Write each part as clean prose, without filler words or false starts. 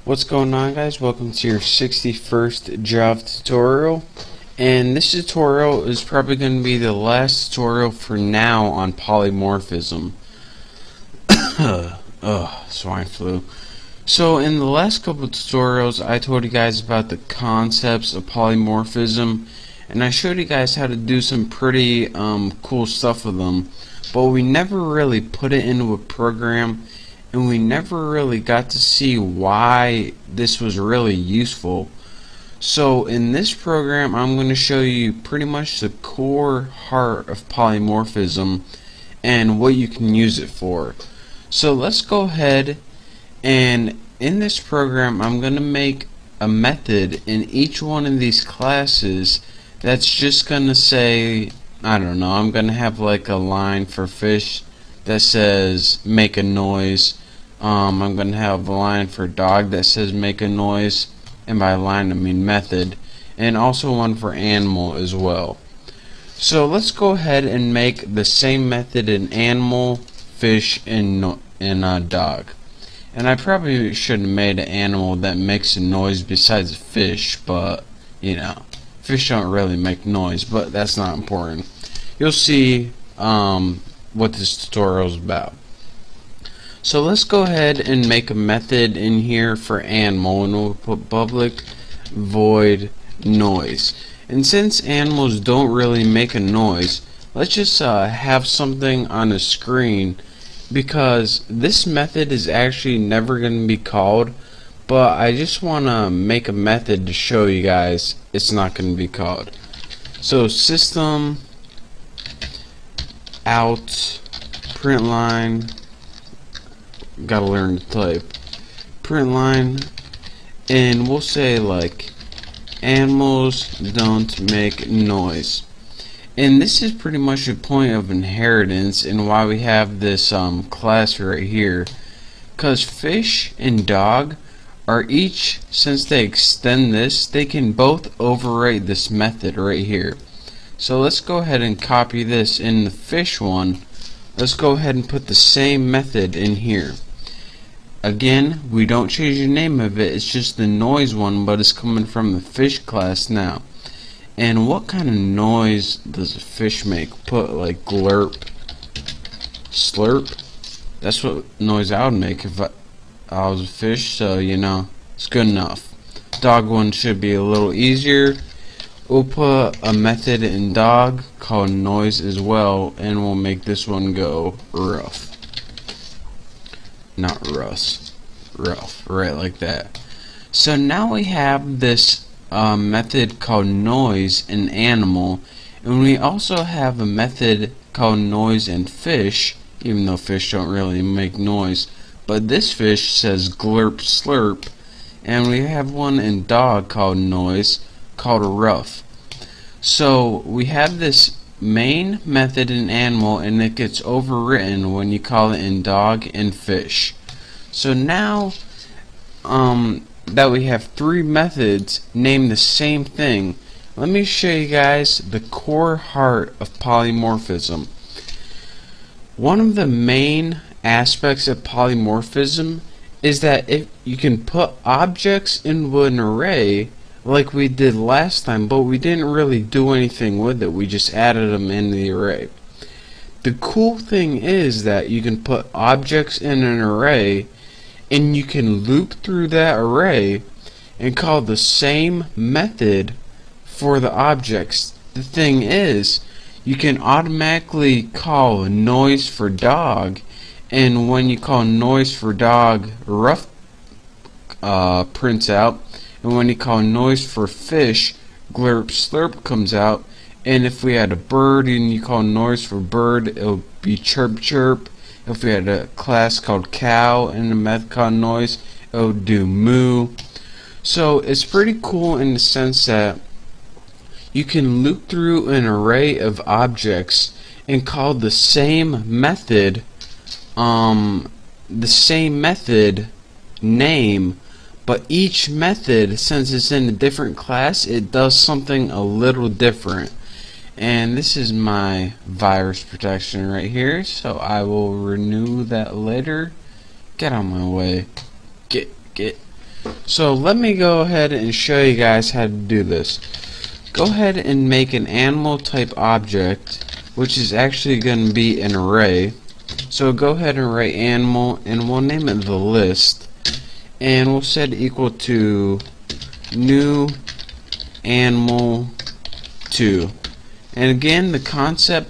What's going on, guys? Welcome to your 61st Java tutorial, and this tutorial is probably going to be the last tutorial for now on polymorphism. Swine flu. So in the last couple of tutorials I told you guys about the concepts of polymorphism, and I showed you guys how to do some pretty cool stuff with them, but we never really put it into a program, and we never really got to see why this was really useful. So in this program I'm going to show you pretty much the core heart of polymorphism and what you can use it for. So let's go ahead, and in this program I'm going to make a method in each one of these classes that's just going to say, I don't know, I'm going to have like a line for fish that says make a noise. I'm going to have a line for dog that says make a noise, and by line I mean method, and also one for animal as well. So let's go ahead and make the same method in animal, fish, and dog. And I probably should have made an animal that makes a noise besides a fish, but you know, fish don't really make noise, but that's not important. You'll see what this tutorial is about. So let's go ahead and make a method in here for animal, and we'll put public void noise. And since animals don't really make a noise, let's just have something on the screen, because this method is actually never going to be called, but I just want to make a method to show you guys it's not going to be called. So system out print line, gotta learn to type, print line, and we'll say like animals don't make noise. And this is pretty much the point of inheritance and why we have this class right here, because fish and dog are each, since they extend this, they can both overwrite this method right here. So let's go ahead and copy this in the fish one. Let's go ahead and put the same method in here. Again, we don't change the name of it, it's just the noise one, but it's coming from the fish class now. And what kind of noise does a fish make? Put like glurp, slurp. That's what noise I would make if I was a fish, so you know, it's good enough. Dog one should be a little easier. We'll put a method in dog called noise as well, and we'll make this one go rough. Not Russ, rough, right like that. So now we have this method called noise in animal, and we also have a method called noise in fish, even though fish don't really make noise, but this fish says glurp slurp, and we have one in dog called noise called rough. So we have this main method in animal, and it gets overwritten when you call it in dog and fish. So now that we have three methods named the same thing, let me show you guys the core heart of polymorphism. One of the main aspects of polymorphism is that if you can put objects into an array like we did last time, but we didn't really do anything with it, we just added them in the array. The cool thing is that you can put objects in an array, and you can loop through that array and call the same method for the objects. The thing is, you can automatically call noise for dog, and when you call noise for dog, rough prints out, and when you call noise for fish, glurp slurp comes out. And if we had a bird and you call noise for bird, it'll be chirp chirp. If we had a class called cow and a method called noise, it'll do moo. So it's pretty cool in the sense that you can loop through an array of objects and call the same method name, but each method, since it's in a different class, it does something a little different. And this is my virus protection right here, so I will renew that later. Get out of my way. Get. So let me go ahead and show you guys how to do this. Go ahead and make an animal type object, which is actually going to be an array. So go ahead and write animal, and we'll name it the list, and we'll set equal to new animal 2. And again, the concept,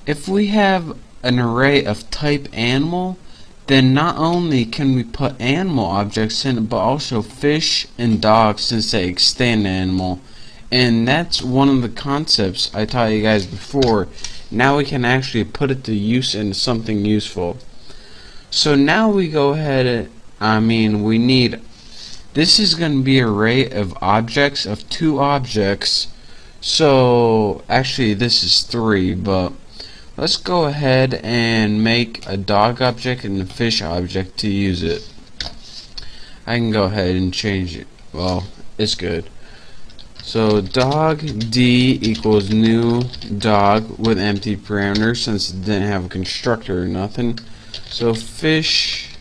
if we have an array of type animal, then not only can we put animal objects in it, but also fish and dogs, since they extend animal. And that's one of the concepts I taught you guys before. Now we can actually put it to use into something useful. So now we go ahead and, we need, this is going to be an array of objects, of 2 objects. So actually this is 3, but let's go ahead and make a dog object and a fish object to use it. I can go ahead and change it. Well, it's good. So dog D equals new dog with empty parameters, since it didn't have a constructor or nothing. So fish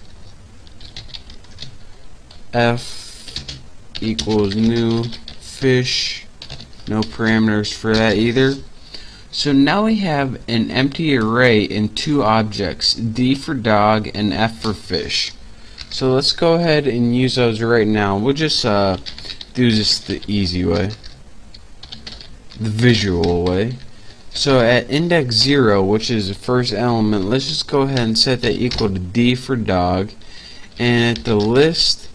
F equals new fish, no parameters for that either. So now we have an empty array in 2 objects, D for dog and F for fish. So let's go ahead and use those right now. We'll just do this the easy way, the visual way. So at index 0, which is the first element, let's just go ahead and set that equal to D for dog, and at the list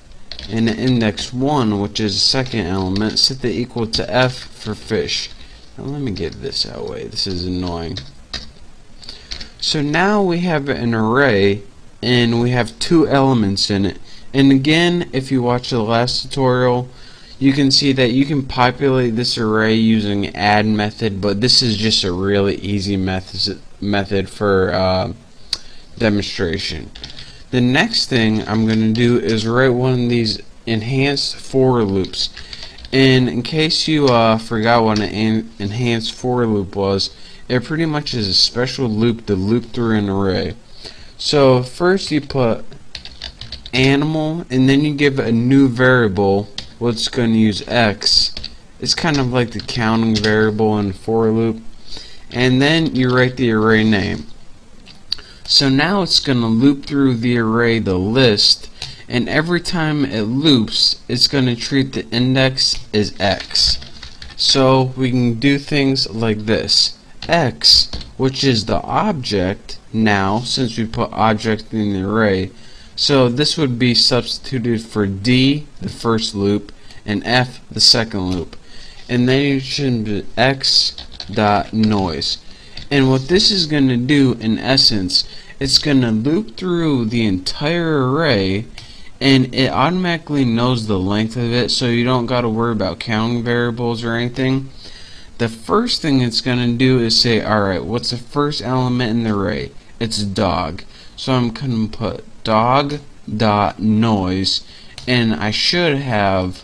in the index 1, which is the second element, set that equal to F for fish. Now let me get this out of the way, this is annoying. So now we have an array and we have 2 elements in it, and again, if you watch the last tutorial, you can see that you can populate this array using add method, but this is just a really easy method for demonstration. The next thing I'm going to do is write one of these enhanced for loops. And in case you forgot what an enhanced for loop was, it pretty much is a special loop to loop through an array. So first you put animal, and then you give a new variable, what's going to use X. It's kind of like the counting variable in for loop. And then you write the array name. So now it's going to loop through the array, the list, and every time it loops, it's going to treat the index as X. So we can do things like this. X, which is the object now, since we put object in the array, so this would be substituted for D, the first loop, and F, the second loop. And then you should be X dot noise. And what this is going to do, in essence, it's going to loop through the entire array, and it automatically knows the length of it, so you don't got to worry about counting variables or anything. The first thing it's going to do is say, alright, what's the first element in the array? It's dog. So I'm going to put dog dot noise, and I should have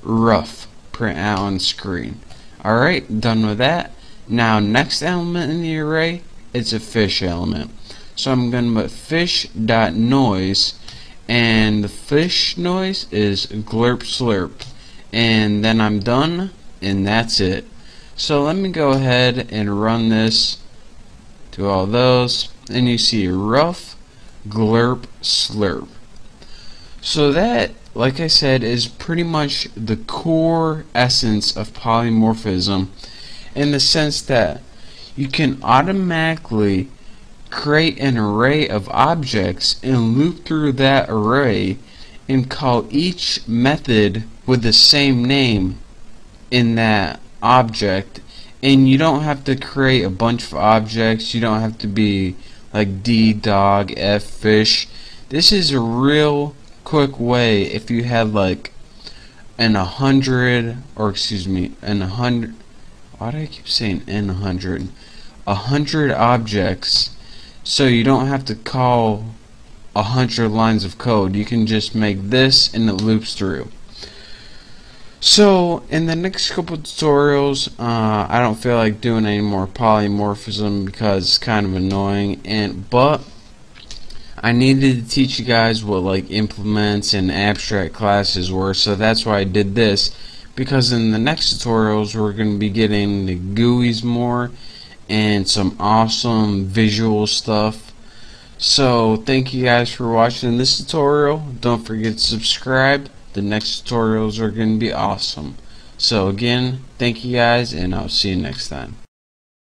rough print out on screen. Alright, done with that. Now next element in the array, it's a fish element. So I'm going to put fish dot noise, and the fish noise is glurp slurp, and then I'm done, and that's it. So let me go ahead and run this to all those, and you see rough glurp slurp. So that, like I said, is pretty much the core essence of polymorphism, in the sense that you can automatically create an array of objects and loop through that array and call each method with the same name in that object, and you don't have to create a bunch of objects. You don't have to be like D dog, F fish. This is a real quick way if you had like an 100, or excuse me, an 100, why do I keep saying n 100? 100 objects, so you don't have to call 100 lines of code. You can just make this and it loops through. So in the next couple tutorials, I don't feel like doing any more polymorphism because it's kind of annoying, but I needed to teach you guys what like implements and abstract classes were, so that's why I did this, because in the next tutorials we're going to be getting the GUIs more and some awesome visual stuff. So thank you guys for watching this tutorial. Don't forget to subscribe. The next tutorials are going to be awesome. So again, thank you guys, and I'll see you next time.